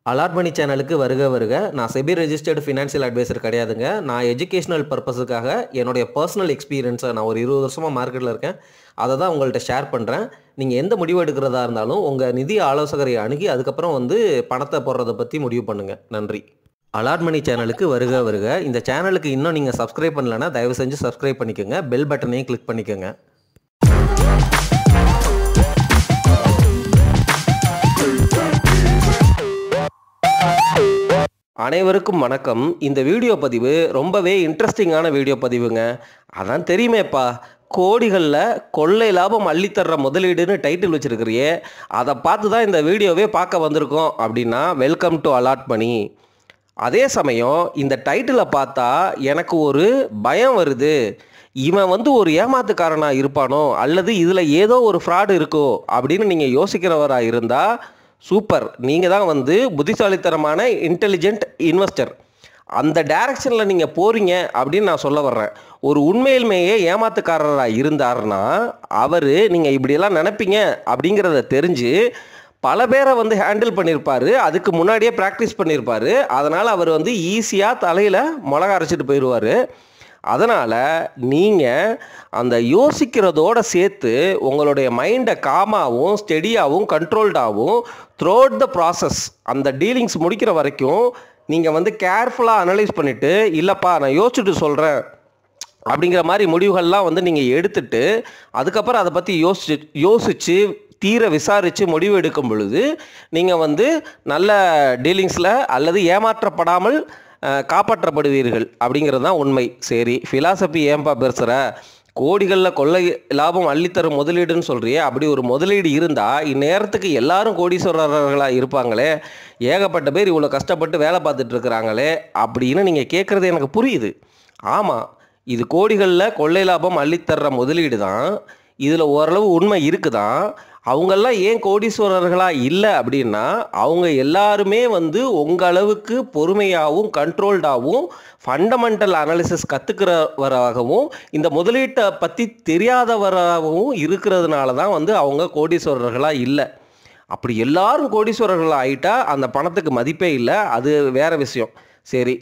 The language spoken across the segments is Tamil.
அலாட் மணி சேனலுக்கு வருக வருக. நான் செபி ரெஜிஸ்டர்டு ஃபினான்ஷியல் அட்வைசர் கிடையாதுங்க. நான் எஜுகேஷனல் பர்பஸுக்காக என்னுடைய பர்சனல் எக்ஸ்பீரியன்ஸை நான் ஒரு 20 வருஷமாக மார்க்கெட்டில் இருக்கேன். அதை தான் உங்கள்கிட்ட ஷேர் பண்ணுறேன். நீங்கள் எந்த முடிவு எடுக்கிறதா இருந்தாலும் உங்கள் நிதி ஆலோசகரை அணுகி அதுக்கப்புறம் பணத்தை போடுறதை பற்றி முடிவு பண்ணுங்கள். நன்றி. அலாட் மணி சேனலுக்கு வருக வருக. இந்த சேனலுக்கு இன்னும் நீங்கள் சப்ஸ்கிரைப் பண்ணலைன்னா தயவு செஞ்சு சப்ஸ்கிரைப் பண்ணிக்கோங்க. பெல் பட்டனையும் கிளிக் பண்ணிக்கோங்க. அனைவருக்கும் வணக்கம். இந்த வீடியோ பதிவு ரொம்பவே இன்ட்ரெஸ்டிங்கான வீடியோ பதிவுங்க. அதான் தெரியுமேப்பா, கோடிகளில் கொள்ளை லாபம் அள்ளித்தர்ற முதலீடுன்னு டைட்டில் வச்சுருக்கிறியே, அதை பார்த்து தான் இந்த வீடியோவே பார்க்க வந்திருக்கோம் அப்படின்னா வெல்கம் டு அலாட் மணி. அதே சமயம் இந்த டைட்டிலை பார்த்தா எனக்கு ஒரு பயம் வருது. இவன் ஒரு ஏமாத்துக்காரனாக இருப்பானோ, அல்லது இதில் ஏதோ ஒரு ஃப்ராடு இருக்கோ அப்படின்னு நீங்கள் யோசிக்கிறவராக இருந்தால் சூப்பர். நீங்கள் தான் புத்திசாலித்தனமான இன்டெலிஜென்ட் இன்வெஸ்டர். அந்த டைரக்ஷனில் நீங்கள் போகிறீங்க அப்படின்னு நான் சொல்ல வர்றேன். ஒரு உண்மையிலுமேயே ஏமாத்துக்காரராக இருந்தார்னா அவர் நீங்கள் இப்படியெல்லாம் நினைப்பீங்க அப்படிங்கிறத தெரிஞ்சு பல பேரை ஹேண்டில் பண்ணியிருப்பார். அதுக்கு முன்னாடியே ப்ராக்டிஸ் பண்ணியிருப்பார். அதனால் அவர் ஈஸியாக தலையில் மிளகா அரைச்சிட்டு போயிடுவார். அதனால் நீங்கள் அந்த யோசிக்கிறதோடு சேர்த்து உங்களுடைய மைண்டை காமாகவும் ஸ்டெடியாகவும் கண்ட்ரோல்டாகவும் த்ரோட் த ப்ராசஸ், அந்த டீலிங்ஸ் முடிக்கிற வரைக்கும் நீங்கள் கேர்ஃபுல்லாக அனலைஸ் பண்ணிவிட்டு, இல்லைப்பா நான் யோசிச்சுட்டு சொல்கிறேன் அப்படிங்கிற மாதிரி முடிவுகள்லாம் நீங்கள் எடுத்துட்டு அதுக்கப்புறம் அதை பற்றி யோசித்து தீர விசாரித்து முடிவு எடுக்கும் பொழுது நீங்கள் நல்ல டீலிங்ஸில் அல்லது ஏமாற்றப்படாமல் காப்பாற்றப்படுவீர்கள் அப்படிங்கிறது தான் உண்மை. சரி, ஃபிலாசபி ஏன்பா பேசுகிற? கோடிகளில் கொள்ளை லாபம் அள்ளித்தரும் முதலீடுன்னு சொல்கிறியே, அப்படி ஒரு முதலீடு இருந்தால் இந்நேரத்துக்கு எல்லாரும் கோடீஸ்வரர்களாக இருப்பாங்களே, ஏகப்பட்ட பேர் இவ்வளோ கஷ்டப்பட்டு வேலை பார்த்துட்டு இருக்கிறாங்களே அப்படின்னு நீங்கள் கேட்குறது எனக்கு புரியுது. ஆமாம், இது கோடிகளில் கொள்ளை லாபம் அள்ளித்தர்ற முதலீடு தான். இதில் ஓரளவு உண்மை இருக்குதான். அவங்கெல்லாம் ஏன் கோடீஸ்வரர்களாக இல்லை அப்படின்னா, அவங்க எல்லாருமே உங்கள் அளவுக்கு பொறுமையாகவும் கண்ட்ரோல்டாகவும் ஃபண்டமெண்டல் அனாலிசிஸ் கற்றுக்கிறவராகவும் இந்த முதலீட்டை பற்றி தெரியாதவராகவும் இருக்கிறதுனால தான் அவங்க கோடீஸ்வரர்களாக இல்லை. அப்படி எல்லாரும் கோடீஸ்வரர்களாக ஆகிட்டா அந்த பணத்துக்கு மதிப்பே இல்லை. அது வேறு விஷயம். சரி,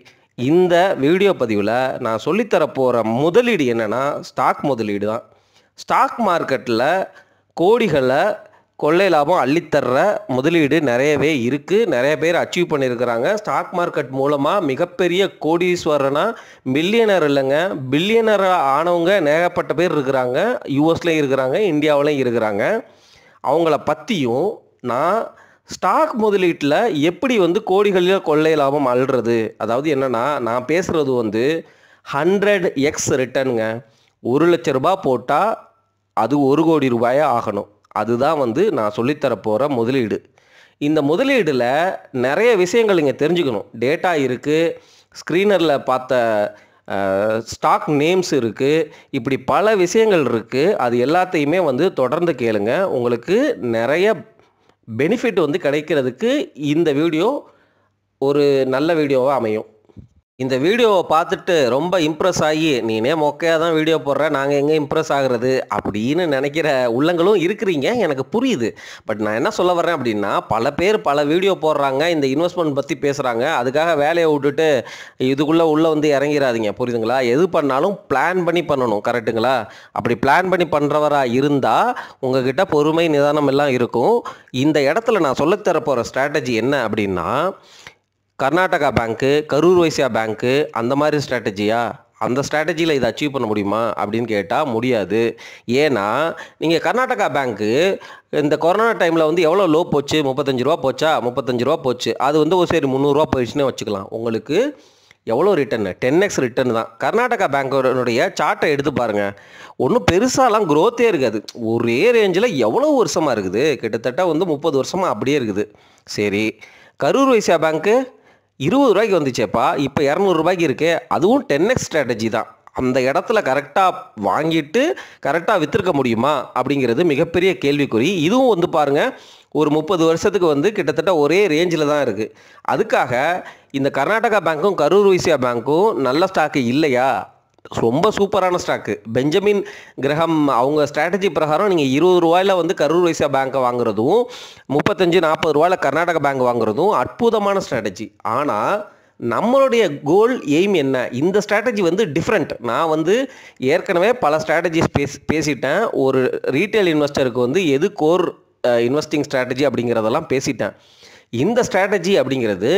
இந்த வீடியோ பதிவில் நான் சொல்லித்தரப்போகிற முதலீடு என்னென்னா ஸ்டாக் முதலீடு தான். ஸ்டாக் மார்க்கெட்டில் கோடிகளை கொள்ளை லாபம் அள்ளித்தர்ற முதலீடு நிறையவே இருக்குது. நிறைய பேர் அச்சீவ் பண்ணியிருக்கிறாங்க. ஸ்டாக் மார்க்கெட் மூலமாக மிகப்பெரிய கோடீஸ்வரனா, மில்லியனர் இல்லைங்க, பில்லியனராக ஆனவங்க ஏகப்பட்ட பேர் இருக்கிறாங்க. யூஎஸ்லேயும் இருக்கிறாங்க, இந்தியாவிலையும் இருக்கிறாங்க. அவங்கள பற்றியும் நான் ஸ்டாக் முதலீட்டில் எப்படி கோடிகளில் கொள்ளை லாபம் அள்ளுறது, அதாவது என்னென்னா நான் பேசுகிறது 100x ரிட்டர்னுங்க. 1 லட்ச ரூபாய் போட்டால் அது 1 கோடி ரூபாயாக ஆகணும். அதுதான் நான் சொல்லித்தரப்போகிற முதலீடு. இந்த முதலீடில் நிறைய விஷயங்கள் நீங்கள் தெரிஞ்சுக்கணும். டேட்டா இருக்குது, ஸ்க்ரீனரில் பார்த்த ஸ்டாக் நேம்ஸ் இருக்குது, இப்படி பல விஷயங்கள் இருக்குது. அது எல்லாத்தையுமே தொடர்ந்து கேளுங்க. உங்களுக்கு நிறைய பெனிஃபிட் கிடைக்கிறதுக்கு இந்த வீடியோ ஒரு நல்ல வீடியோவாக அமையும். இந்த வீடியோவை பார்த்துட்டு ரொம்ப இம்ப்ரெஸ் ஆகி, நீனே மொக்கையாக தான் வீடியோ போடுற, நாங்கள் எங்கே இம்ப்ரெஸ் ஆகிறது அப்படின்னு நினைக்கிற உள்ளங்களும் இருக்கிறீங்க, எனக்கு புரியுது. பட் நான் என்ன சொல்ல வரேன் அப்படின்னா, பல பேர் பல வீடியோ போடுறாங்க, இந்த இன்வெஸ்ட்மெண்ட் பற்றி பேசுகிறாங்க. அதுக்காக வேலையை விட்டுட்டு உள்ளே இறங்கிடாதீங்க, புரியுதுங்களா? எது பண்ணாலும் பிளான் பண்ணி பண்ணணும், கரெக்டுங்களா? அப்படி பிளான் பண்ணி பண்ணுறவராக இருந்தால் உங்ககிட்ட பொறுமை நிதானம் எல்லாம் இருக்கும். இந்த இடத்துல நான் சொல்லித்தரப்போகிற ஸ்ட்ராட்டஜி என்ன அப்படின்னா, கர்நாடகா பேங்க்கு, கரூர் வைஸ்யா பேங்க்கு, அந்த மாதிரி ஸ்ட்ராட்டஜியா? அந்த ஸ்ட்ராட்டஜியில் இதை அச்சீவ் பண்ண முடியுமா அப்படின்னு கேட்டால் முடியாது. ஏன்னா நீங்கள் கர்நாடகா பேங்க்கு இந்த கொரோனா டைமில் எவ்வளோ லோ போச்சு? 35 ரூபா போச்சா? 35 ரூபா போச்சு. அது சரி 300 ரூபா போயிடுச்சுன்னே வச்சுக்கலாம். உங்களுக்கு எவ்வளோ ரிட்டர்னு? 10x ரிட்டர்ன் தான். கர்நாடகா பேங்கோடைய சார்ட்டை எடுத்து பாருங்கள். ஒன்றும் பெருசாலாம் க்ரோத்தே இருக்காது. ஒரே ரேஞ்சில் எவ்வளோ வருஷமாக இருக்குது? கிட்டத்தட்ட 30 வருஷமாக அப்படியே இருக்குது. சரி, கரூர் வைஸ்யா பேங்க்கு 20 ரூபாய்க்கு வந்துச்சேப்பா, இப்போ 200 ரூபாய்க்கு இருக்கே. அதுவும் 10x ஸ்ட்ராட்டஜி தான். அந்த இடத்துல கரெக்டாக வாங்கிட்டு கரெக்டாக விற்றுருக்க முடியுமா அப்படிங்கிறது மிகப்பெரிய கேள்விக்குறி. இதுவும் பாருங்கள், ஒரு 30 வருஷத்துக்கு கிட்டத்தட்ட ஒரே ரேஞ்சில் தான் இருக்குது. அதுக்காக இந்த கர்நாடகா பேங்க்கும் கரூர் வைஸ்யா பேங்க்கும் நல்ல ஸ்டாக்கு இல்லையா? ரொம்ப சூப்பரான ஸ்டாக்கு. பெஞ்சமின் கிரஹாம் அவங்க ஸ்ட்ராட்டஜி பிரகாரம் நீங்கள் ரூ. 20 வந்து கரூர் வைஸ்யா பேங்க்கை வாங்குறதும், 35-40 கர்நாடக பேங்க் வாங்குறதும் அற்புதமான ஸ்ட்ராட்டஜி. ஆனால் நம்மளுடைய கோல் எய்ம் என்ன? இந்த ஸ்ட்ராட்டஜி வந்து டிஃப்ரெண்ட். நான் வந்து ஏற்கனவே பல ஸ்ட்ராட்டஜிஸ் பேசிட்டேன். ஒரு ரீட்டைல் இன்வெஸ்டருக்கு வந்து எது கோர் இன்வெஸ்டிங் ஸ்ட்ராட்டஜி அப்படிங்கிறதெல்லாம் பேசிட்டேன். இந்த ஸ்ட்ராட்டஜி அப்படிங்கிறது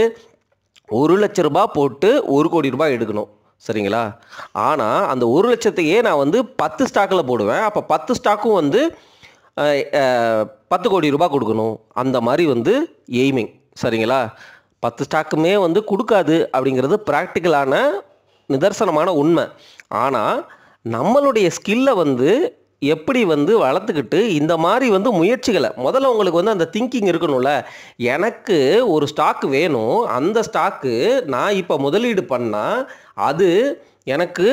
ரூ. 1,00,000 போட்டு ரூ. 1,00,00,000 எடுக்கணும், சரிங்களா? ஆனால் அந்த 1,00,000த்தையே நான் வந்து 10 ஸ்டாக்கில் போடுவேன். அப்போ 10 ஸ்டாக்கும் வந்து ரூ. 10,00,00,000 கொடுக்கணும். அந்த மாதிரி வந்து எய்மிங், சரிங்களா? 10 ஸ்டாக்குமே வந்து கொடுக்காது அப்படிங்கிறது ப்ராக்டிக்கலான நிதர்சனமான உண்மை. ஆனால் நம்மளுடைய ஸ்கில்லை வந்து எப்படி வந்து வளர்த்துக்கிட்டு இந்த மாதிரி வந்து முயற்சிகளை முதல்ல உங்களுக்கு வந்து அந்த திங்கிங் இருக்கணும்ல. எனக்கு ஒரு ஸ்டாக் வேணும், அந்த ஸ்டாக்கு நான் இப்போ முதலீடு பண்ணால் அது எனக்கு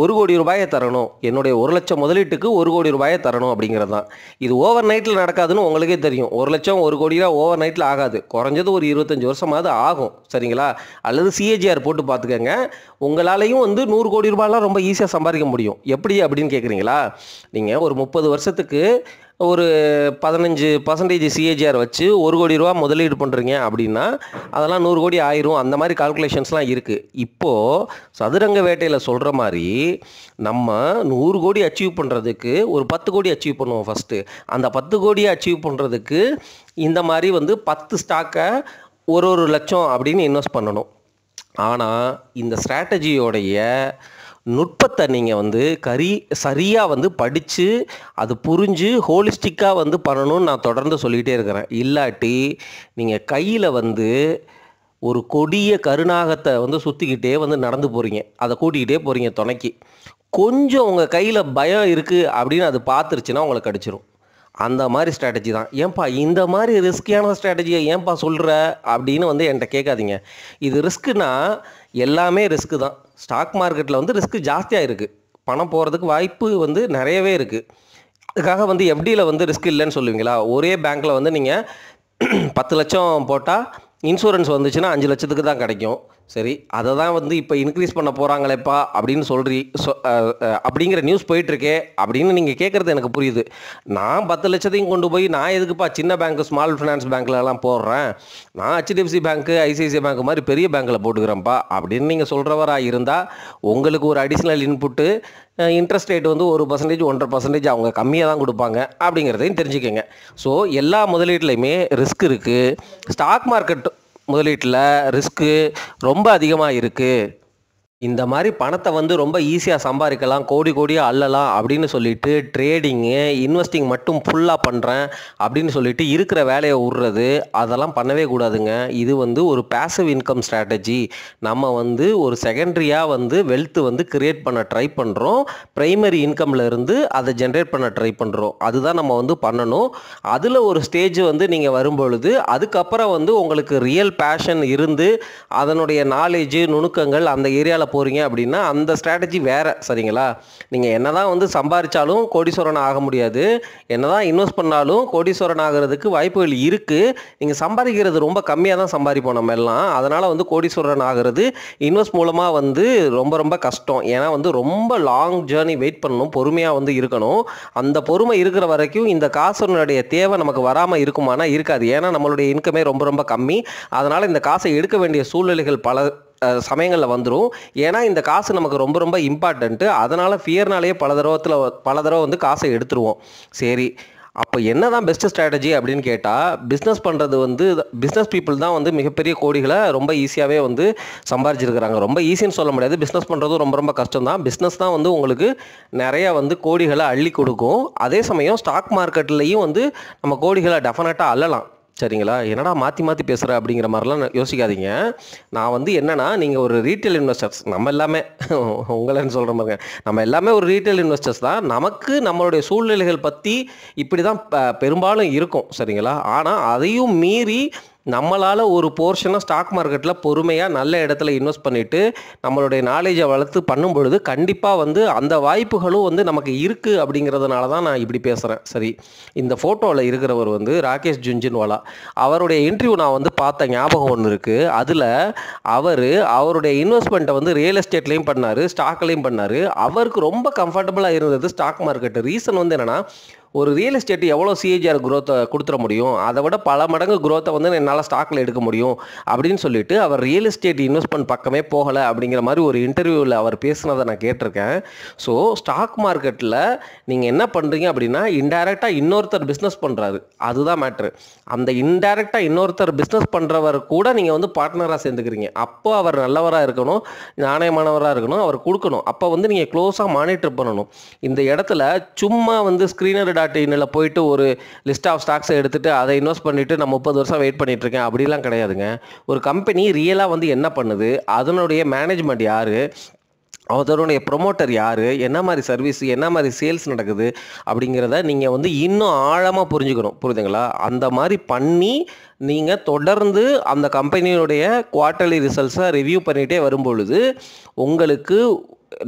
ரூ. 1,00,00,000 தரணும், என்னுடைய 1,00,000 முதலீட்டுக்கு ரூ. 1,00,00,000 தரணும் அப்படிங்கிறது தான். இது ஓவர் நைட்டில் நடக்காதுன்னு உங்களுக்கே தெரியும். 1,00,000 1,00,00,000 ஓவர் நைட்டில் ஆகாது. குறைஞ்சது ஒரு 25 வருஷமாவது ஆகும், சரிங்களா? அல்லது சிஏஜிஆர் போட்டு பார்த்துக்கங்க. உங்களாலையும் வந்து ரூ. 100,00,00,000 ரொம்ப ஈஸியாக சம்பாதிக்க முடியும். எப்படி அப்படின்னு கேட்குறீங்களா? நீங்கள் ஒரு 30 வருஷத்துக்கு ஒரு 15% சிஏஜிஆர் வச்சு ரூ. 1,00,00,000 முதலீடு பண்ணுறீங்க அப்படின்னா அதெல்லாம் 100 கோடி ஆயிரும். அந்த மாதிரி கால்குலேஷன்ஸ்லாம் இருக்குது. இப்போது சதுரங்க வேட்டையில் சொல்கிற மாதிரி நம்ம 100 கோடி அச்சீவ் பண்ணுறதுக்கு ஒரு 10 கோடி அச்சீவ் பண்ணுவோம் ஃபஸ்ட்டு. அந்த 10 கோடியை அச்சீவ் பண்ணுறதுக்கு இந்த மாதிரி வந்து 10 ஸ்டாக்கை ஒரு லட்சம் அப்படின்னு இன்வெஸ்ட் பண்ணணும். ஆனால் இந்த ஸ்ட்ராட்டஜியோடைய நுட்பத்தை நீங்கள் வந்து சரியாக வந்து படித்து அது புரிஞ்சு ஹோலிஸ்டிக்காக வந்து பண்ணணும்னு நான் தொடர்ந்து சொல்லிகிட்டே இருக்கிறேன். இல்லாட்டி நீங்கள் கையில் வந்து ஒரு கொடிய கருநாகத்தை வந்து சுற்றிக்கிட்டே வந்து நடந்து போகிறீங்க, அதை கூட்டிக்கிட்டே போகிறீங்க துணைக்கு. கொஞ்சம் உங்கள் கையில் பயம் இருக்குது அப்படின்னு அது பார்த்துருச்சுன்னா உங்களை கடிச்சிரும். அந்த மாதிரி ஸ்ட்ராட்டஜி தான். ஏன்பா இந்த மாதிரி ரிஸ்கியான ஸ்ட்ராட்டஜியை ஏன்பா சொல்கிற அப்படின்னு வந்து என்கிட்ட கேட்காதீங்க. இது ரிஸ்க்குனா எல்லாமே ரிஸ்க்கு தான். ஸ்டாக் மார்க்கெட்டில் வந்து ரிஸ்க்கு ஜாஸ்தியாக இருக்குது. பணம் போகிறதுக்கு வாய்ப்பு வந்து நிறையவே இருக்குது. அதுக்காக வந்து எஃப்டியில் வந்து ரிஸ்க் இல்லைன்னு சொல்லுவீங்களா? ஒரே பேங்க்கில் வந்து நீங்கள் 10 லட்சம் போட்டால் இன்சூரன்ஸ் வந்துச்சுன்னா 5 லட்சத்துக்கு தான் கிடைக்கும். சரி, அதை தான் வந்து இப்போ இன்க்ரீஸ் பண்ண போகிறாங்களேப்பா அப்படின்னு அப்படிங்கிற நியூஸ் போயிட்டுருக்கே அப்படின்னு நீங்கள் கேட்குறது எனக்கு புரியுது. நான் 10 லட்சத்தையும் கொண்டு போய் நான் எதுக்குப்பா சின்ன பேங்க்கு ஸ்மால் ஃபினான்ஸ் பேங்க்லலாம் போடுறேன், நான் HDFC பேங்க்கு ஐசிஐசிஐ பேங்க் மாதிரி பெரிய பேங்க்கில் போட்டுக்கிறேன்ப்பா அப்படின்னு நீங்கள் சொல்கிறவராக இருந்தால் உங்களுக்கு ஒரு அடிஷ்னல் இன்புட்டு இன்ட்ரெஸ்ட் ரேட் வந்து 1% 1.5% அவங்க கம்மியாக தான் கொடுப்பாங்க அப்படிங்கிறதையும் தெரிஞ்சுக்கோங்க. ஸோ எல்லா முதலீட்டுலையுமே ரிஸ்க் இருக்குது. ஸ்டாக் மார்க்கெட் முதலீட்டில் ரிஸ்க்கு ரொம்ப அதிகமாக இருக்குது. இந்த மாதிரி பணத்தை வந்து ரொம்ப ஈஸியாக சம்பாதிக்கலாம், கோடி கோடியாக அள்ளலாம் அப்படின்னு சொல்லிட்டு ட்ரேடிங்கு இன்வெஸ்டிங் மட்டும் ஃபுல்லாக பண்ணுறேன் அப்படின்னு சொல்லிட்டு இருக்கிற வேலையை விட்றது அதெல்லாம் பண்ணவே கூடாதுங்க. இது வந்து ஒரு பேசிவ் இன்கம் ஸ்ட்ராட்டஜி. நம்ம வந்து ஒரு செகண்டரியாக வந்து வெல்த்து வந்து கிரியேட் பண்ண ட்ரை பண்ணுறோம். ப்ரைமரி இன்கமில் இருந்து அதை ஜென்ரேட் பண்ண ட்ரை பண்ணுறோம். அதுதான் நம்ம வந்து பண்ணணும். அதில் ஒரு ஸ்டேஜ் வந்து நீங்கள் வரும்பொழுது அதுக்கப்புறம் வந்து உங்களுக்கு ரியல் பேஷன் இருந்து அதனுடைய நாலேஜு நுணுக்கங்கள் அந்த ஏரியாவில் போகிறீங்க அப்படின்னா அந்த ஸ்ட்ராட்டஜி வேறு, சரிங்களா? நீங்கள் என்ன தான் வந்து சம்பாதிச்சாலும் கோடீஸ்வரன் ஆக முடியாது. என்ன தான் இன்வெஸ்ட் பண்ணாலும் கோடீஸ்வரன் ஆகிறதுக்கு வாய்ப்புகள் இருக்குது. நீங்கள் சம்பாதிக்கிறது ரொம்ப கம்மியாக தான் சம்பாதிப்போம் நம்ம எல்லாம். அதனால் வந்து கோடீஸ்வரன் ஆகிறது இன்வெஸ்ட் மூலமாக வந்து ரொம்ப ரொம்ப கஷ்டம். ஏன்னா வந்து ரொம்ப லாங் ஜேர்னி வெயிட் பண்ணணும், பொறுமையாக வந்து இருக்கணும். அந்த பொறுமை இருக்கிற வரைக்கும் இந்த காசனுடைய தேவை நமக்கு வராமல் இருக்குமானா இருக்காது. ஏன்னா நம்மளுடைய இன்கமே ரொம்ப ரொம்ப கம்மி. அதனால் இந்த காசை எடுக்க வேண்டிய சூழ்நிலைகள் பல சமயங்களில் வந்துடும். ஏன்னா இந்த காசு நமக்கு ரொம்ப ரொம்ப இம்பார்ட்டண்ட்டு. அதனால் ஃபியர்னாலேயே பல தடவை வந்து காசை எடுத்துருவோம். சரி, அப்போ என்ன தான் பெஸ்ட்டு ஸ்ட்ராட்டஜி அப்படின்னு கேட்டால் பிஸ்னஸ் பண்ணுறது வந்து பிஸ்னஸ் பீப்புள் தான் வந்து மிகப்பெரிய கோடிகளை ரொம்ப ஈஸியாகவே வந்து சம்பாரிச்சிருக்கிறாங்க. ரொம்ப ஈஸின்னு சொல்ல முடியாது, பிஸ்னஸ் பண்ணுறதும் ரொம்ப ரொம்ப கஷ்டம் தான். பிஸ்னஸ் தான் வந்து உங்களுக்கு நிறையா வந்து கோடிகளை அள்ளி கொடுக்கும். அதே சமயம் ஸ்டாக் மார்க்கெட்லேயும் வந்து நம்ம கோடிகளை டெஃபினட்டாக அள்ளலாம், சரிங்களா? என்னடா மாற்றி மாற்றி பேசுகிற அப்படிங்கிற மாதிரிலாம் யோசிக்காதீங்க. நான் வந்து என்னென்னா நீங்கள் ஒரு ரீட்டைல் இன்வெஸ்டர்ஸ், நம்ம எல்லாமே உங்களேன்னு சொல்கிற மாதிரி நம்ம எல்லாமே ஒரு ரீட்டைல் இன்வெஸ்டர்ஸ் தான். நமக்கு நம்மளுடைய சூழ்நிலைகள் பற்றி இப்படி தான் பெரும்பாலும் இருக்கும், சரிங்களா? ஆனால் அதையும் மீறி நம்மளால் ஒரு போர்ஷனை ஸ்டாக் மார்க்கெட்டில் பொறுமையாக நல்ல இடத்துல இன்வெஸ்ட் பண்ணிவிட்டு நம்மளுடைய நாலேஜை வளர்த்து பண்ணும் பொழுது கண்டிப்பாக வந்து அந்த வாய்ப்புகளும் வந்து நமக்கு இருக்குது அப்படிங்கிறதுனால தான் நான் இப்படி பேசுகிறேன். சரி, இந்த ஃபோட்டோவில் இருக்கிறவர் வந்து ராகேஷ் ஜுன்ஜுன்வாலா. அவருடைய இன்டர்வியூ நான் வந்து பார்த்த ஞாபகம் ஒன்று இருக்குது. அதில் அவருடைய இன்வெஸ்ட்மெண்ட்டை வந்து ரியல் எஸ்டேட்லேயும் பண்ணார், ஸ்டாக்லேயும் பண்ணார். அவருக்கு ரொம்ப கம்ஃபர்டபுளாக இருந்தது ஸ்டாக் மார்க்கெட்டு. ரீசன் வந்து என்னென்னா, ஒரு ரியல் எஸ்டேட் எவ்வளோ சிஏஜிஆர் குரோத்தை கொடுத்துட முடியும், அதை விட பல மடங்கு குரோத்தை வந்து என்னால் ஸ்டாக்கில் எடுக்க முடியும் அப்படின்னு சொல்லிட்டு அவர் ரியல் எஸ்டேட் இன்வெஸ்ட்மெண்ட் பக்கமே போகலை அப்படிங்கிற மாதிரி ஒரு இன்டர்வியூவில் அவர் பேசுனதை நான் கேட்டிருக்கேன். ஸோ ஸ்டாக் மார்க்கெட்டில் நீங்கள் என்ன பண்ணுறீங்க அப்படின்னா, இன்டைரக்டாக இன்னொருத்தர் பிஸ்னஸ் பண்ணுறாரு, அதுதான் மேட்ரு. அந்த இன்டைரக்டாக இன்னொருத்தர் பிஸ்னஸ் பண்ணுறவர் கூட நீங்கள் வந்து பார்ட்னராக சேர்ந்துக்கிறீங்க. அப்போ அவர் நல்லவராக இருக்கணும், நாணயமானவராக இருக்கணும், அவர் கொடுக்கணும். அப்போ வந்து நீங்கள் க்ளோஸாக மானிட்டர் பண்ணணும். இந்த இடத்துல சும்மா வந்து Screener.in போயிட்டு ஒரு லிஸ்ட் ஆஃப் ஸ்டாக்ஸை எடுத்துகிட்டு அதை இன்வெஸ்ட் பண்ணிவிட்டு நான் 30 வருஷம் வெயிட் பண்ணிகிட்ருக்கேன் அப்படிலாம் கிடையாதுங்க. ஒரு கம்பெனி ரியலாக வந்து என்ன பண்ணுது, அதனுடைய மேனேஜ்மெண்ட் யார், அதனுடைய ப்ரொமோட்டர் யார், என்ன மாதிரி சர்வீஸ், என்ன மாதிரி சேல்ஸ் நடக்குது அப்படிங்கிறத நீங்கள் வந்து இன்னும் ஆழமாக புரிஞ்சுக்கணும். புரியுதுங்களா? அந்த மாதிரி பண்ணி நீங்கள் தொடர்ந்து அந்த கம்பெனியுடைய குவார்ட்டர்லி ரிசல்ட்ஸை ரிவ்யூ பண்ணிகிட்டே வரும்பொழுது உங்களுக்கு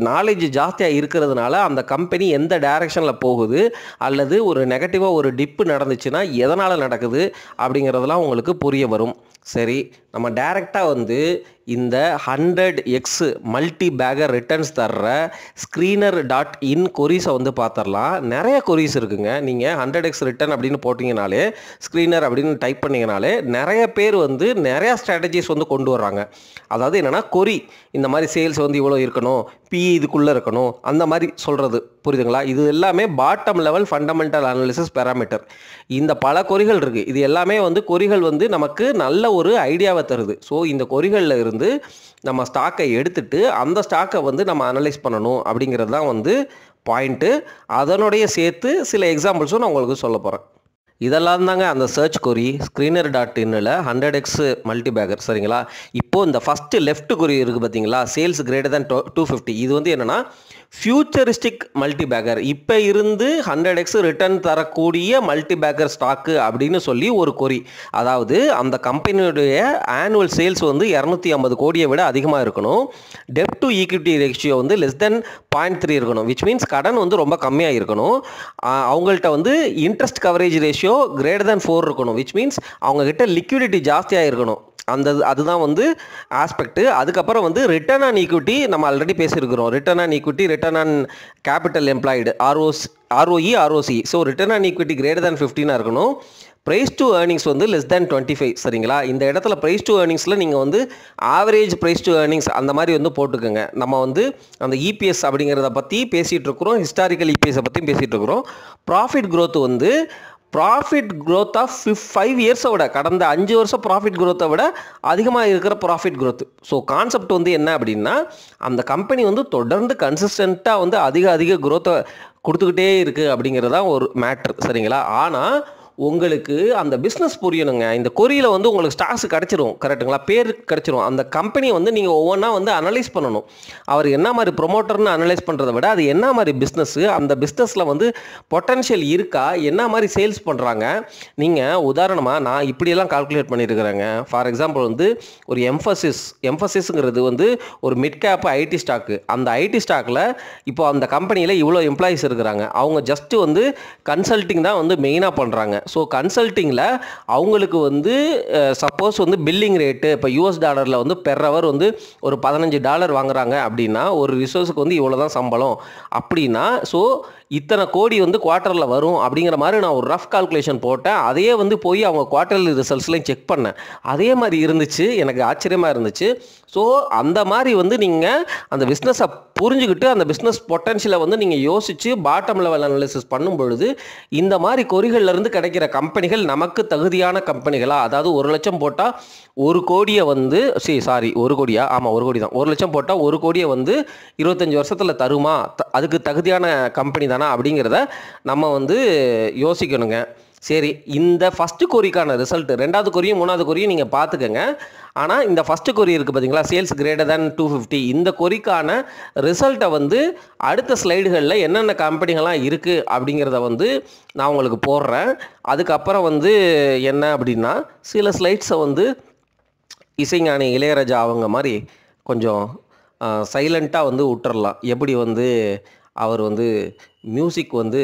நாலேஜ் ஜாஸ்தியாக இருக்கிறதுனால அந்த கம்பெனி எந்த டைரெக்ஷனில் போகுது, அல்லது ஒரு நெகட்டிவாக ஒரு டிப்பு நடந்துச்சுன்னா எதனால் நடக்குது அப்படிங்கிறதெல்லாம் உங்களுக்கு புரிய வரும். சரி, நம்ம டைரெக்டாக வந்து இந்த 100x மல்டி பேக்கர் ரிட்டர்ன்ஸ் தர்ற Screener.in கொரீஸை வந்து பார்த்துடலாம். நிறைய கொரீஸ் இருக்குங்க. நீங்கள் 100x ரிட்டர்ன் அப்படின்னு போட்டிங்கனாலே, Screener அப்படின்னு டைப் பண்ணிங்கனாலே நிறைய பேர் வந்து நிறையா ஸ்ட்ராட்டஜிஸ் வந்து கொண்டு வர்றாங்க. அதாவது என்னென்னா, கொரி இந்த மாதிரி சேல்ஸ் வந்து இவ்வளோ இருக்கணும், பிஇ இதுக்குள்ளே இருக்கணும், அந்த மாதிரி சொல்கிறது. புரியுதுங்களா? இது எல்லாமே bottom level fundamental analysis parameter. இந்த பல கொரிகள் இருக்குது. இது எல்லாமே வந்து கொரிகள் வந்து நமக்கு நல்ல ஒரு ஐடியாவை தருது. ஸோ இந்த கொரிகளில் இருந்து நம்ம ஸ்டாக்கை எடுத்துட்டு அந்த ஸ்டாக்கை வந்து நம்ம அனலைஸ் பண்ணணும் அப்படிங்கிறது தான் வந்து பாயிண்ட்டு. அதனுடைய சேர்த்து சில எக்ஸாம்பிள்ஸும் நான் உங்களுக்கு சொல்ல போகிறேன். இதெல்லாம் தாங்க அந்த சர்ச் கொரி Screener.inல 100x மல்டி பேக்கர். சரிங்களா? இப்போது இந்த ஃபஸ்ட்டு லெஃப்ட் கொரி இருக்குது பார்த்தீங்களா, சேல்ஸ் கிரேட்டர் தேன் 250. இது வந்து என்னென்னா ஃபியூச்சரிஸ்டிக் மல்டி பேக்கர். இப்போ இருந்து 100x ரிட்டர்ன் தரக்கூடிய மல்டி பேக்கர் ஸ்டாக்கு அப்படின்னு சொல்லி ஒரு கொரி. அதாவது அந்த கம்பெனியுடைய ஆனுவல் சேல்ஸ் வந்து 250 கோடியை விட அதிகமாக இருக்கணும். டெப்ட் டு ஈக்விட்டி ரேஷியோ வந்து லெஸ் தென் 0.3 இருக்கணும். விச் மீன்ஸ் கடன் வந்து ரொம்ப கம்மியாக இருக்கணும். அவங்கள்ட்ட வந்து interest coverage ratio greater than 4 இருக்கணும். விச் மீன்ஸ் அவங்கக்கிட்ட லிக்விடிட்டி ஜாஸ்தியாக இருக்கணும். அதுதான் வந்து ஆஸ்பெக்ட். அதுக்கப்புறம் வந்து ரிட்டர்ன் ஆன் ஈக்விட்டி நம்ம ஆல்ரெடி பேசியிருக்கிறோம். Return on equity, return on capital employed, ROE, ROC. So return on equity greater than 15 இருக்கணும். ப்ரைஸ் டு ஏர்னிங்ஸ் வந்து லெஸ் தேன் 25. சரிங்களா? இந்த இடத்துல ப்ரைஸ் டு ஏர்னிங்ஸில் நீங்கள் வந்து ஆவரேஜ் ப்ரைஸ் டு ஏர்னிங்ஸ் அந்த மாதிரி வந்து போட்டுக்கோங்க. நம்ம வந்து அந்த இபிஎஸ் அப்படிங்கிறத பற்றி பேசிகிட்டு இருக்கிறோம், ஹிஸ்டாரிக்கல் இபிஎஸை பற்றியும் பேசிகிட்டு இருக்கிறோம். ப்ராஃபிட் க்ரோத் வந்து ப்ராஃபிட் க்ரோத் ஆஃப் 5 இயர்ஸை விட, கடந்த 5 வருஷம் ப்ராஃபிட் க்ரோத்தை விட அதிகமாக இருக்கிற ப்ராஃபிட் க்ரோத். ஸோ கான்செப்ட் வந்து என்ன அப்படின்னா, அந்த கம்பெனி வந்து தொடர்ந்து கன்சிஸ்டண்ட்டாக வந்து அதிக க்ரோத்தை கொடுத்துக்கிட்டே இருக்குது அப்படிங்கிறது தான் ஒரு மேட்ரு. சரிங்களா? ஆனால் உங்களுக்கு அந்த பிஸ்னஸ் புரியணுங்க. இந்த கொரியில் வந்து உங்களுக்கு ஸ்டாக்ஸ் கிடச்சிரும், கரெக்டுங்களா? பேர் கிடச்சிரும். அந்த கம்பெனியை வந்து நீங்கள் ஒவ்வொன்றா வந்து அனலைஸ் பண்ணணும். அவர் என்ன மாதிரி ப்ரொமோட்டர்னு அனலைஸ் பண்ணுறதை விட அது என்ன மாதிரி பிஸ்னஸ்ஸு, அந்த பிஸ்னஸில் வந்து பொட்டன்ஷியல் இருக்கா, என்ன மாதிரி சேல்ஸ் பண்ணுறாங்க. நீங்கள் உதாரணமாக நான் இப்படியெல்லாம் கால்குலேட் பண்ணியிருக்கிறேங்க. ஃபார் எக்ஸாம்பிள் வந்து ஒரு எம்ஃபசிஸ்ங்கிறது வந்து ஒரு மிட் கேப் ஐடி ஸ்டாக்கு. அந்த ஐடி ஸ்டாக்கில் இப்போ அந்த கம்பெனியில் இவ்வளோ எம்ப்ளாயிஸ் இருக்கிறாங்க. அவங்க ஜஸ்ட்டு வந்து கன்சல்ட்டிங் தான் வந்து மெயினாக பண்ணுறாங்க. ஸோ கன்சல்ட்டிங்கில் அவங்களுக்கு வந்து சப்போஸ் வந்து பில்லிங் ரேட்டு இப்போ $US வந்து பெர் ஹவர் வந்து ஒரு $15 வாங்குறாங்க அப்படின்னா, ஒரு ரிசோர்ஸுக்கு வந்து இவ்வளோ தான் சம்பளம் அப்படின்னா, ஸோ இத்தனை கோடி வந்து குவார்ட்டரில் வரும் அப்படிங்கிற மாதிரி நான் ஒரு ரஃப் கால்குலேஷன் போட்டேன். அதையே வந்து போய் அவங்க குவார்ட்டர்லி ரிசல்ட்ஸ்லையும் செக் பண்ணேன். அதே மாதிரி இருந்துச்சு, எனக்கு ஆச்சரியமாக இருந்துச்சு. ஸோ அந்த மாதிரி வந்து நீங்கள் அந்த பிஸ்னஸை புரிஞ்சுக்கிட்டு அந்த பிஸ்னஸ் பொட்டன்ஷியலை வந்து நீங்கள் யோசித்து பாட்டம் லெவல் அனாலிசிஸ் பண்ணும் பொழுது இந்த மாதிரி கொரிகள்லேருந்து கிடைக்கிற கம்பெனிகள் நமக்கு தகுதியான கம்பெனிகளா, அதாவது 1 லட்சம் போட்டால் 1 கோடியை வந்து 1 கோடியா, ஆமாம் 1 கோடி தான், 1 லட்சம் போட்டால் 1 கோடியை வந்து 25 வருஷத்தில் தருமா, அதுக்கு தகுதியான கம்பெனி தானா அப்படிங்கிறத நம்ம வந்து யோசிக்கணுங்க. சரி, இந்த ஃபஸ்ட்டு கொரிக்கான ரிசல்ட் 2வது கொரியும் 3வது கொரியும் நீங்கள் பார்த்துக்கங்க. ஆனால் இந்த ஃபஸ்ட்டு கொரி இருக்குது பார்த்தீங்களா, சேல்ஸ் கிரேட்டர் தேன் 250, இந்த கொரிக்கான ரிசல்ட்டை வந்து அடுத்த ஸ்லைடுகளில் என்னென்ன கம்பெனிகள்லாம் இருக்குது அப்படிங்கிறத வந்து நான் உங்களுக்கு போடுறேன். அதுக்கப்புறம் வந்து என்ன அப்படின்னா, சில ஸ்லைட்ஸை வந்து இசைஞானி இளையராஜா அவங்க மாதிரி கொஞ்சம் சைலண்ட்டாக வந்து விட்டுறலாம். எப்படி வந்து அவர் வந்து மியூசிக் வந்து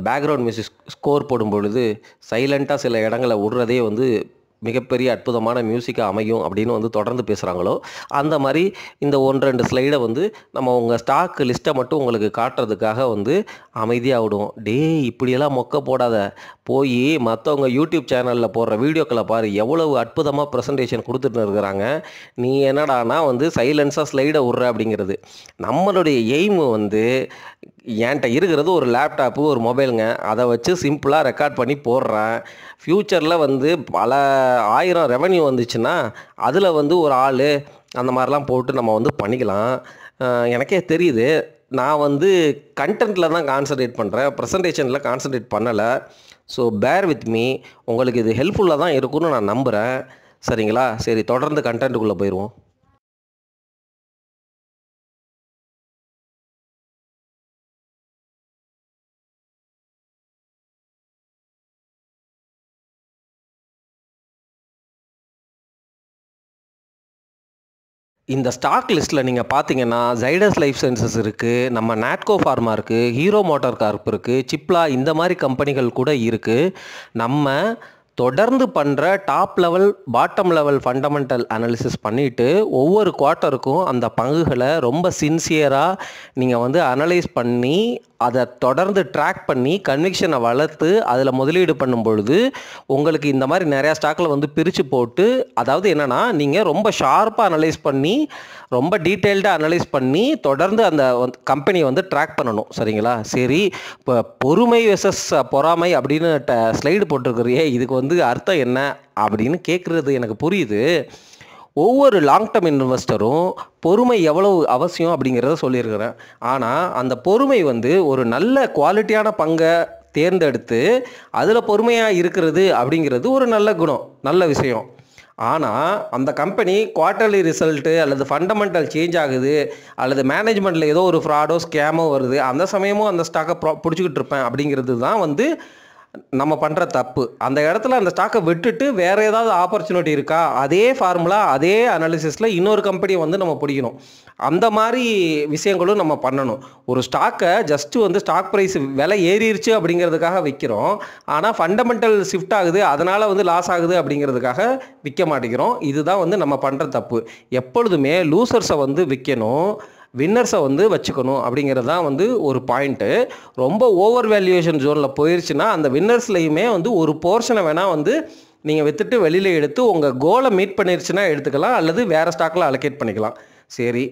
பேக்ரவுண்ட் மியூசிக் ஸ்கோர் போடும் பொழுது சைலண்ட்டாக சில இடங்களை விடுறதே வந்து மிகப்பெரிய அற்புதமான மியூசிக்காக அமையும் அப்படின்னு வந்து தொடர்ந்து பேசுகிறாங்களோ, அந்த மாதிரி இந்த 1-2 ஸ்லைடை வந்து நம்ம உங்கள் ஸ்டாக் லிஸ்ட்டை மட்டும் உங்களுக்கு காட்டுறதுக்காக வந்து அமைதியாக விடுவோம். டேய் இப்படியெல்லாம் மொக்க போடாத, போய் மற்றவங்க யூடியூப் சேனலில் போடுற வீடியோக்களை பாரு, எவ்வளவு அற்புதமாக ப்ரெசன்டேஷன் கொடுத்துட்டு இருக்கிறாங்க. நீ என்னடானா வந்து சைலன்ஸாக ஸ்லைடை விட்ற அப்படிங்கிறது. நம்மளுடைய எய்மு வந்து என்கிட்ட இருக்கிறது ஒரு லேப்டாப்பு, ஒரு மொபைலுங்க. அதை வச்சு சிம்பிளாக ரெக்கார்ட் பண்ணி போடுறேன். ஃப்யூச்சரில் வந்து பல 1000 ரெவன்யூ வந்துச்சுன்னா அதில் வந்து ஒரு ஆள் அந்த மாதிரிலாம் போட்டு நம்ம வந்து பண்ணிக்கலாம். எனக்கே தெரியுது. நான் வந்து கண்டென்ட்டில் தான் கான்சன்ட்ரேட் பண்ணுறேன், ப்ரெசன்டேஷனில் கான்சன்ட்ரேட் பண்ணலை. So bear with me. உங்களுக்கு இது ஹெல்ப்ஃபுல்லாக தான் இருக்கும்னு நான் நம்புகிறேன். சரிங்களா? சரி, தொடர்ந்து கண்டென்ட்டுக்குள்ளே போயிடுவோம். இந்த ஸ்டாக் லிஸ்ட்டில் நீங்கள் பார்த்தீங்கன்னா, ஜைடஸ் லைஃப் சயின்சஸ் இருக்குது, நம்ம நாட்கோ ஃபார்மா இருக்குது, ஹீரோ மோட்டார் கார்ப் இருக்குது, சிப்லா இந்த மாதிரி கம்பெனிகள் கூட இருக்குது. நம்ம தொடர்ந்து பண்ணுற top level bottom level fundamental analysis பண்ணிவிட்டு ஒவ்வொரு குவார்ட்டருக்கும் அந்த பங்குகளை ரொம்ப சின்சியராக நீங்கள் வந்து அனலைஸ் பண்ணி அதை தொடர்ந்து ட்ராக் பண்ணி கன்விக்ஷனை வளர்த்து அதில் முதலீடு பண்ணும் பொழுது உங்களுக்கு இந்த மாதிரி நிறையா ஸ்டாக்கில் வந்து பிரித்து போட்டு, அதாவது என்னென்னா நீங்கள் ரொம்ப ஷார்ப்பாக அனலைஸ் பண்ணி ரொம்ப டீட்டெயில்டாக அனலைஸ் பண்ணி தொடர்ந்து அந்த கம்பெனியை வந்து ட்ராக் பண்ணணும். சரிங்களா? சரி, இப்போ பொறுமை வெர்சஸ் பொறாமை அப்படின்னு ஸ்லைடு போட்டிருக்கிறியே, இதுக்கு வந்து அர்த்தம் என்ன அப்படின்னு கேட்குறது எனக்கு புரியுது. ஒவ்வொரு லாங் டேர்ம் இன்வெஸ்டரும் பொறுமை எவ்வளவு அவசியம் அப்படிங்கிறத சொல்லியிருக்கிறேன். ஆனால் அந்த பொறுமை வந்து ஒரு நல்ல குவாலிட்டியான பங்கை தேர்ந்தெடுத்து அதில் பொறுமையாக இருக்கிறது அப்படிங்கிறது ஒரு நல்ல குணம், நல்ல விஷயம். ஆனால் அந்த கம்பெனி குவார்ட்டர்லி ரிசல்ட்டு அல்லது ஃபண்டமெண்டல் சேஞ்ச் ஆகுது அல்லது மேனேஜ்மெண்ட்டில் ஏதோ ஒரு ஃப்ராடோ ஸ்கேமோ வருது, அந்த சமயமும் அந்த ஸ்டாக்கை பிடிச்சிக்கிட்டு இருப்பேன் அப்படிங்கிறது தான் வந்து நம்ம பண்ணுற தப்பு. அந்த இடத்துல அந்த ஸ்டாக்கை விட்டுட்டு வேறு ஏதாவது ஆப்பர்ச்சுனிட்டி இருக்கா, அதே ஃபார்முலா அதே அனாலிசிஸில் இன்னொரு கம்பெனியை வந்து நம்ம பிடிக்கணும். அந்த மாதிரி விஷயங்களும் நம்ம பண்ணணும். ஒரு ஸ்டாக்கை ஜஸ்ட்டு வந்து ஸ்டாக் ப்ரைஸ் விலை ஏறிடுச்சு அப்படிங்கிறதுக்காக விற்கிறோம். ஆனால் ஃபண்டமெண்டல் ஷிஃப்ட் ஆகுது, அதனால் வந்து லாஸ் ஆகுது அப்படிங்கிறதுக்காக விற்க மாட்டேங்கிறோம். இதுதான் வந்து நம்ம பண்ணுற தப்பு. எப்பொழுதுமே லூசர்ஸை வந்து விற்கணும், வின்னர்ஸை வந்து வச்சுக்கணும் அப்படிங்கிறது தான் வந்து ஒரு பாயிண்ட்டு. ரொம்ப ஓவர் வேல்யூவேஷன் ஜோனில் போயிடுச்சுன்னா அந்த வின்னர்ஸ்லையுமே வந்து ஒரு போர்ஷனை வேணால் வந்து நீங்கள் விற்றுட்டு வெளியில் எடுத்து உங்கள் கோலை மீட் பண்ணிருச்சுன்னா எடுத்துக்கலாம், அல்லது வேறு ஸ்டாக்கில் அலோகேட் பண்ணிக்கலாம். சரி,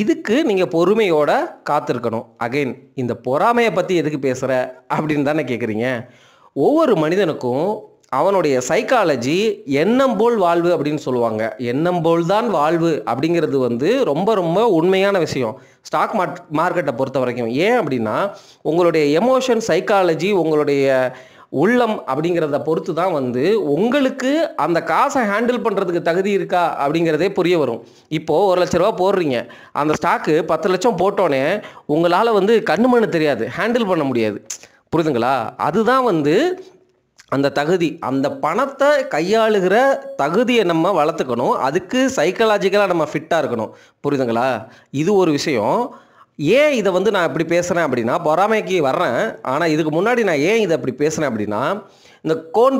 இதுக்கு நீங்கள் பொறுமையோடு காத்திருக்கணும். அகைன் இந்த பொறாமையை பற்றி எதுக்கு பேசுகிற அப்படின்னு தானே கேட்குறீங்க. ஒவ்வொரு மனிதனுக்கும் அவனுடைய சைக்காலஜி எண்ணம் போல் வாழ்வு அப்படின்னு சொல்லுவாங்க. எண்ணம் போல் தான் வாழ்வு அப்படிங்கிறது வந்து ரொம்ப ரொம்ப உண்மையான விஷயம் ஸ்டாக் மார்க்கெட்டை பொறுத்த வரைக்கும். ஏன் அப்படின்னா உங்களுடைய எமோஷன், சைக்காலஜி, உங்களுடைய உள்ளம் அப்படிங்கிறத பொறுத்து தான் வந்து உங்களுக்கு அந்த காசை ஹேண்டில் பண்ணுறதுக்கு தகுதி இருக்கா அப்படிங்கிறதே புரிய வரும். இப்போது 1 லட்ச ரூபா போடுறீங்க, அந்த ஸ்டாக்கு 10 லட்சம் போட்டோன்னே உங்களால் வந்து கண்ணு மண்ணு தெரியாது, ஹேண்டில் பண்ண முடியாது. புரியுதுங்களா? அதுதான் வந்து அந்த தகுதி, அந்த பணத்தை கையாளுகிற தகுதியை நம்ம வளர்த்துக்கணும். அதுக்கு சைக்கலாஜிக்கலாக நம்ம ஃபிட்டாக இருக்கணும். புரியுதுங்களா? இது ஒரு விஷயம். ஏன் இதை வந்து நான் இப்படி பேசுகிறேன் அப்படின்னா, பொறாமைக்கு வர்றேன். ஆனால் இதுக்கு முன்னாடி நான் ஏன் இதை இப்படி பேசுகிறேன் அப்படின்னா, இந்த கோன்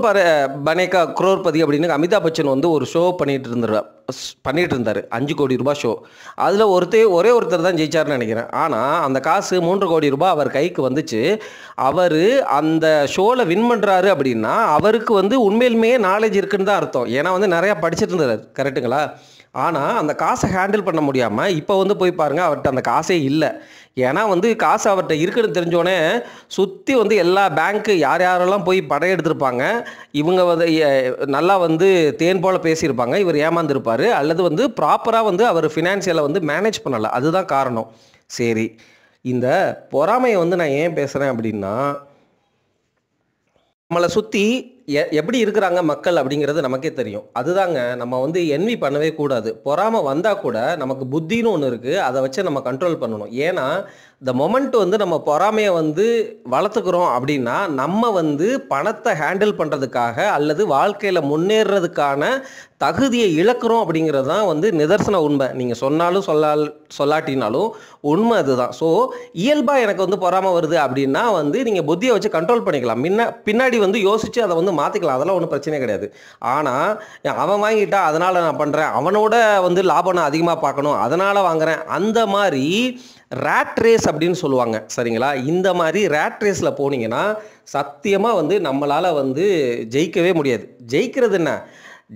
பனேகா குரோர்பதி அப்படின்னு அமிதாப் பச்சன் வந்து ஒரு ஷோ பண்ணிகிட்டு இருந்தார், 5 கோடி ரூபாய் ஷோ. அதில் ஒரே ஒருத்தர் தான் ஜெயிச்சார்னு நினைக்கிறேன். ஆனால் அந்த காசு 3 கோடி ரூபாய் அவர் கைக்கு வந்துச்சு. அவர் அந்த ஷோவில் வின் பண்ணுறாரு அப்படின்னா அவருக்கு வந்து உண்மையிலுமே நாலேஜ் இருக்குன்னு தான் அர்த்தம். ஏன்னா வந்து நிறையா படிச்சுட்டு இருந்தார். கரெக்டுங்களா? ஆனால் அந்த காசை ஹேண்டில் பண்ண முடியாமல் இப்போ வந்து போய் பாருங்கள், அவர்கிட்ட அந்த காசே இல்லை. ஏன்னா வந்து காசு அவர்கிட்ட இருக்குன்னு தெரிஞ்சோடனே சுற்றி வந்து எல்லா பேங்க்கு யாரெல்லாம் போய் படையெடுத்திருப்பாங்க. இவங்க வந்து நல்லா வந்து தேன் போல் பேசியிருப்பாங்க, இவர் ஏமாந்துருப்பார். அல்லது வந்து ப்ராப்பராக வந்து அவர் ஃபினான்ஷியலை வந்து மேனேஜ் பண்ணலை. அதுதான் காரணம். சரி, இந்த பொறாமையை வந்து நான் ஏன் பேசுகிறேன் அப்படின்னா, நம்மளை சுற்றி எப்படி இருக்கிறாங்க மக்கள் அப்படிங்கிறது நமக்கே தெரியும். அதுதாங்க நம்ம வந்து என்வி பண்ணவே கூடாது. பொறாமை வந்தால் கூட நமக்கு புத்தின்னு ஒன்று இருக்குது, அதை வச்சு நம்ம கண்ட்ரோல் பண்ணணும். ஏன்னா இந்த மொமெண்ட் வந்து நம்ம பொறாமையை வந்து வளர்த்துக்கிறோம் அப்படின்னா நம்ம வந்து பணத்தை ஹேண்டில் பண்ணுறதுக்காக அல்லது வாழ்க்கையில் முன்னேறதுக்கான தகுதியை இழக்கிறோம் அப்படிங்கிறது தான் வந்து நிதர்சன உண்மை. நீங்கள் சொன்னாலும் சொல்லாட்டினாலும் உண்மை அதுதான். ஸோ இயல்பாக எனக்கு வந்து பொறாமை வருது அப்படின்னா வந்து நீங்கள் புத்தியை வச்சு கண்ட்ரோல் பண்ணிக்கலாம். பின்னாடி வந்து யோசித்து அதை வந்து மாற்றிக்கலாம். அதெல்லாம் ஒன்றும் பிரச்சனை கிடையாது. ஆனால் அவன் வாங்கிட்டா அதனால் நான் பண்ணுறேன், அவனோட வந்து லாபம் நான் அதிகமாக பார்க்கணும் அதனால் வாங்குறேன், அந்த மாதிரி ரேட் ரேஸ் அப்படின்னு சொல்லுவாங்க சரிங்களா. இந்த மாதிரி ரேட் ரேஸில் போனீங்கன்னா சத்தியமாக வந்து நம்மளால் வந்து ஜெயிக்கவே முடியாது. ஜெயிக்கிறது என்ன,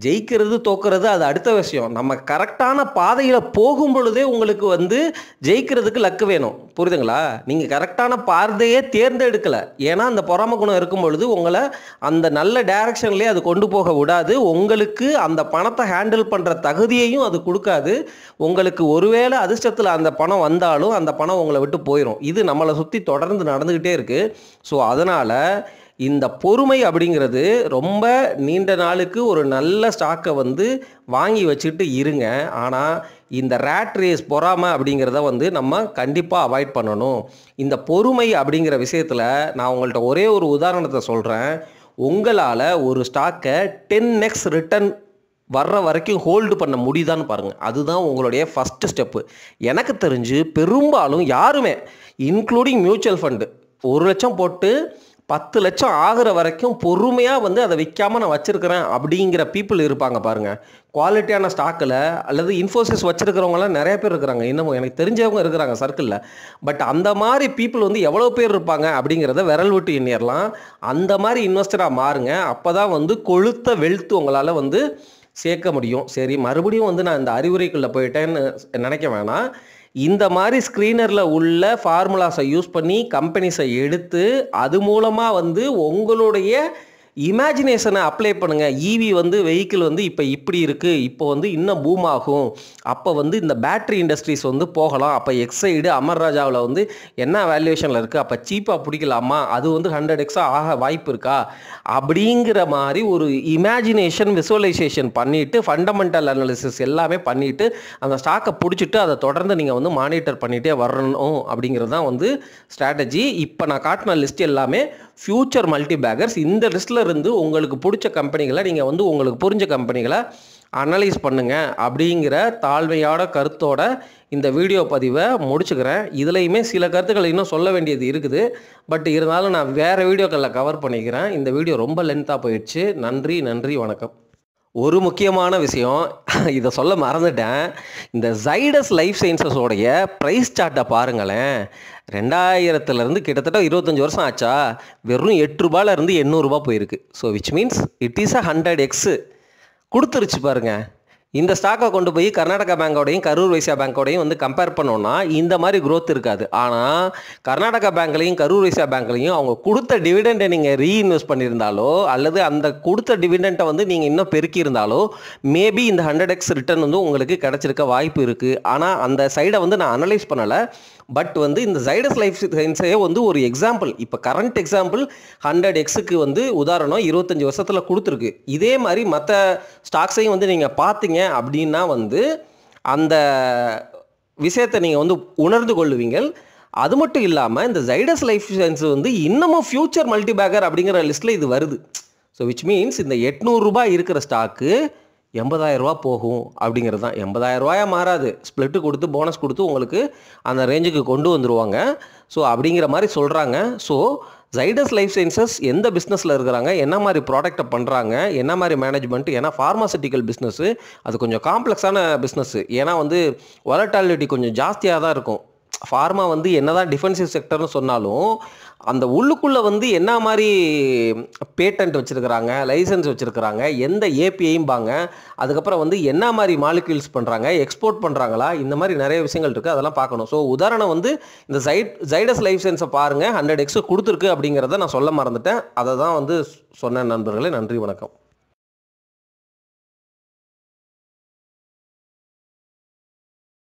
ஜெயிக்கிறது தோக்கிறது அது அடுத்த விஷயம். நம்ம கரெக்டான பாதையில் போகும் பொழுதே உங்களுக்கு வந்து ஜெயிக்கிறதுக்கு லக்கு வேணும். புரியுதுங்களா? நீங்கள் கரெக்டான பாதையே தேர்ந்தெடுக்கலை. ஏன்னா அந்த பொறாமை குணம் இருக்கும் பொழுது உங்களை அந்த நல்ல டைரக்ஷன்லேயே அது கொண்டு போக விடாது. உங்களுக்கு அந்த பணத்தை ஹேண்டில் பண்ணுற தகுதியையும் அது கொடுக்காது. உங்களுக்கு ஒருவேளை அதிர்ஷ்டத்தில் அந்த பணம் வந்தாலும் அந்த பணம் உங்களை விட்டு போயிடும். இது நம்மளை சுற்றி தொடர்ந்து நடந்துக்கிட்டே இருக்குது. ஸோ அதனால் இந்த பொறுமை அப்படிங்கிறது ரொம்ப நீண்ட நாளுக்கு ஒரு நல்ல ஸ்டாக்கை வந்து வாங்கி வச்சுட்டு இருங்க. ஆனால் இந்த ரேட் ரேஸ் பொறாமை அப்படிங்கிறத வந்து நம்ம கண்டிப்பாக அவாய்ட் பண்ணணும். இந்த பொறுமை அப்படிங்கிற விஷயத்தில் நான் உங்கள்கிட்ட ஒரே ஒரு உதாரணத்தை சொல்கிறேன். உங்களால் ஒரு ஸ்டாக்கை 10x ரிட்டர்ன் வர்ற வரைக்கும் ஹோல்டு பண்ண முடியுதான்னு பாருங்கள். அதுதான் உங்களுடைய ஃபஸ்ட்டு ஸ்டெப்பு. எனக்கு தெரிஞ்சு பெரும்பாலும் யாருமே இன்க்ளூடிங் மியூச்சுவல் ஃபண்டு 1 லட்சம் போட்டு 10 லட்சம் ஆகிற வரைக்கும் பொறுமையாக வந்து அதை விற்காமல் நான் வச்சுருக்கிறேன் அப்படிங்கிற பீப்புள் இருப்பாங்க பாருங்கள். குவாலிட்டியான ஸ்டாக்கில் அல்லது இன்ஃபோசிஸ் வச்சுருக்கிறவங்களாம் நிறைய பேர் இருக்கிறாங்க. இன்னமும் எனக்கு தெரிஞ்சவங்க இருக்கிறாங்க சர்க்கிளில். பட் அந்த மாதிரி பீப்புள் வந்து எவ்வளோ பேர் இருப்பாங்க அப்படிங்கிறத விரல் விட்டு எண்ணிடலாம். அந்த மாதிரி இன்வெஸ்டராக மாறுங்க. அப்போ தான் வந்து கொழுத்த வெல்த் உங்களால் வந்து சேர்க்க முடியும். சரி, மறுபடியும் வந்து நான் இந்த அறிவுரைக்குள்ளே போயிட்டேன்னு நினைக்க வேணாம். இந்த மாதிரி ஸ்க்ரீனரில் உள்ள ஃபார்முலாஸை யூஸ் பண்ணி கம்பெனிஸை எடுத்து அது மூலமாக வந்து உங்களுடைய இமேஜினேஷனை அப்ளை பண்ணுங்கள். ஈவி வந்து வெஹிக்கிள் வந்து இப்போ இப்படி இருக்குது, இப்போ வந்து இன்னும் பூம் ஆகும், அப்போ வந்து இந்த பேட்ரி இண்டஸ்ட்ரீஸ் வந்து போகலாம், அப்போ எக்ஸைடு அமர்ராஜாவில் வந்து என்ன வேல்யூவேஷனில் இருக்குது, அப்போ சீப்பாக பிடிக்கலாமா, அது வந்து 100x ஆக வாய்ப்பு இருக்கா, அப்படிங்கிற மாதிரி ஒரு இமேஜினேஷன் விசுவலைசேஷன் பண்ணிவிட்டு ஃபண்டமெண்டல் அனாலிசிஸ் எல்லாமே பண்ணிவிட்டு அந்த ஸ்டாக்கை பிடிச்சிட்டு அதை தொடர்ந்து நீங்கள் வந்து மானிட்டர் பண்ணிகிட்டே வரணும் அப்படிங்கிறது தான் வந்து ஸ்ட்ராட்டஜி. இப்போ நான் காட்டின லிஸ்ட் எல்லாமே ஃபியூச்சர் மல்டி பேக்கர்ஸ். இந்த லிஸ்ட்டில் இருந்து உங்களுக்கு பிடிச்ச கம்பெனிகளை நீங்கள் வந்து உங்களுக்கு புரிஞ்ச கம்பெனிகளை அனலைஸ் பண்ணுங்கள் அப்படிங்கிற தாழ்மையான கருத்தோட இந்த வீடியோ பதிவை முடிச்சுக்கிறேன். இதுலையுமே சில கருத்துக்கள் இன்னும் சொல்ல வேண்டியது இருக்குது. பட் இருந்தாலும் நான் வேறு வீடியோக்களில் கவர் பண்ணிக்கிறேன். இந்த வீடியோ ரொம்ப லென்த்தாக போயிடுச்சு. நன்றி, வணக்கம். ஒரு முக்கியமான விஷயம், இதை சொல்ல மறந்துட்டேன். இந்த ஜைடஸ் லைஃப் சயின்சஸோடைய ப்ரைஸ் சார்ட்டை பாருங்களேன். 2000 கிட்டத்தட்ட 25 வருஷம் ஆச்சா, வெறும் 8 ரூபாயிலிருந்து 800 ரூபா போயிருக்கு. So which means it is 100x கொடுத்துருச்சு பாருங்கள். இந்த ஸ்டாக்கை கொண்டு போய் கர்நாடகா பேங்கோடையும் கரூர் வைசியா பேங்கோடையும் வந்து கம்பேர் பண்ணோன்னா இந்த மாதிரி க்ரோத் இருக்காது. ஆனால் கர்நாடகா பேங்க்லையும் கரூர் வைசியா பேங்க்லையும் அவங்க கொடுத்த டிவிடெண்டை நீங்கள் ரீஇன்வெஸ்ட் பண்ணியிருந்தாலோ அல்லது அந்த கொடுத்த டிவிடெண்ட்டை வந்து நீங்கள் இன்னும் பெருக்கியிருந்தாலோ மேபி இந்த 100x ரிட்டர்ன் வந்து உங்களுக்கு கிடச்சிருக்க வாய்ப்பு இருக்குது. ஆனால் அந்த சைடை வந்து நான் அனலைஸ் பண்ணலை. பட் வந்து இந்த ஜைடஸ் லைஃப் சயின்ஸையே வந்து ஒரு எக்ஸாம்பிள், இப்போ கரண்ட் எக்ஸாம்பிள் 100xக்கு வந்து உதாரணம் 25 வருஷத்தில் கொடுத்துருக்கு. இதே மாதிரி மற்ற ஸ்டாக்ஸையும் வந்து நீங்கள் பார்த்தீங்க அப்படின்னா வந்து அந்த விஷயத்தை நீங்கள் வந்து உணர்ந்து கொள்ளுவீங்கள். அது மட்டும் இல்லாமல் இந்த ஜைடஸ் லைஃப் சயின்ஸ் வந்து இன்னமும் ஃபியூச்சர் மல்டி பேக்கர் அப்படிங்கிற லிஸ்ட்டில் இது வருது. ஸோ விச் மீன்ஸ் இந்த 800 ரூபாய் இருக்கிற ஸ்டாக்கு 80,000 ரூபா போகும் அப்படிங்கிறது தான். 80,000 ரூபாயா மாறாது, ஸ்ப்ளிட்டு கொடுத்து போனஸ் கொடுத்து உங்களுக்கு அந்த ரேஞ்சுக்கு கொண்டு வந்துடுவாங்க. ஸோ அப்படிங்கிற மாதிரி சொல்கிறாங்க. ஸோ ஜைடஸ் லைஃப் சயின்சஸ் எந்த பிஸ்னஸில் இருக்கிறாங்க, என்ன மாதிரி ப்ராடக்டை பண்ணுறாங்க, என்ன மாதிரி மேனேஜ்மெண்ட், ஏன்னா ஃபார்மாசிட்டிக்கல் பிஸ்னஸ்ஸு அது கொஞ்சம் காம்ப்ளெக்ஸான பிஸ்னஸ்ஸு. ஏன்னா வந்து வாலட்டாலிட்டி கொஞ்சம் ஜாஸ்தியாக தான் இருக்கும். ஃபார்மா வந்து என்ன தான் டிஃபென்சிவ் செக்டர்னு சொன்னாலும் அந்த உள்ளுக்குள்ளே வந்து என்ன மாதிரி பேட்டன்ட் வச்சுருக்கிறாங்க, லைசன்ஸ் வச்சுருக்கிறாங்க, எந்த ஏபிஐம்பாங்க, அதுக்கப்புறம் வந்து என்ன மாதிரி மாலிக்யூல்ஸ் பண்ணுறாங்க, எக்ஸ்போர்ட் பண்ணுறாங்களா, இந்த மாதிரி நிறைய விஷயங்கள் இருக்குது, அதெல்லாம் பார்க்கணும். ஸோ உதாரணம் வந்து இந்த ஜைடஸ் லைஃப் சயின்ஸை பாருங்கள், 100x கொடுத்துருக்கு அப்படிங்கிறத நான் சொல்ல மறந்துட்டேன். அதை தான் வந்து சொன்னேன் நண்பர்களே. நன்றி, வணக்கம்.